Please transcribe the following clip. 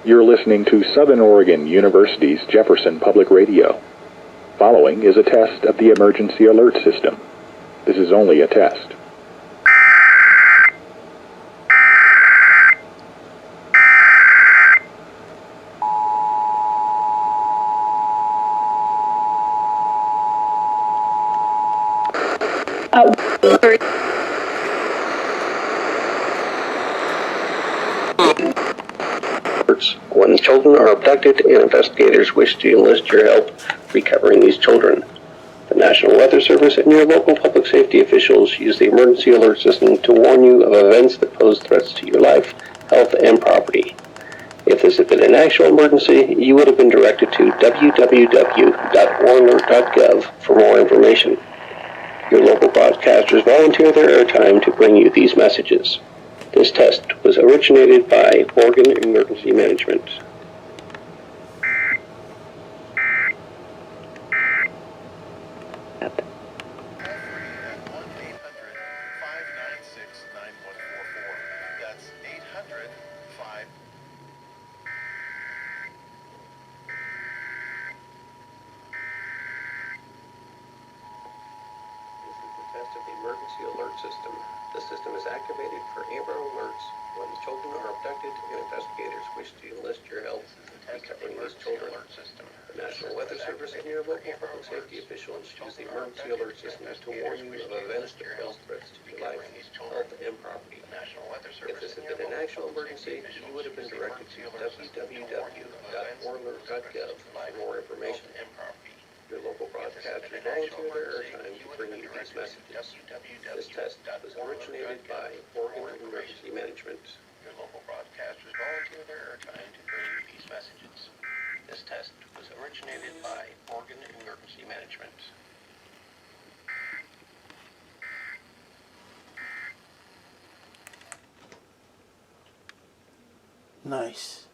You're listening to Southern Oregon University's Jefferson Public Radio. Following is a test of the emergency alert system. This is only a test. When children are abducted and investigators wish to enlist your help recovering these children. The National Weather Service and your local public safety officials use the emergency alert system to warn you of events that pose threats to your life, health, and property. If this had been an actual emergency, you would have been directed to www.waralert.gov for more information. Your local broadcasters volunteer their airtime to bring you these messages. This test was originated by Oregon Emergency Management. Test of the emergency alert system. The system is activated for Amber Alerts when children are abducted and investigators wish to enlist your help recovering these children. The National Weather Service and your local public safety officials use the emergency alert system to warn you of events that pose threats to your life, health, and property. If this had been an actual emergency, you would have been directed to www.waralert.gov for more information. Your local broadcasters volunteer their airtime to bring you these messages. This test was originated by Oregon Emergency Management. Your local broadcasters volunteer their airtime to bring you these messages. This test was originated by Oregon Emergency Management. Nice.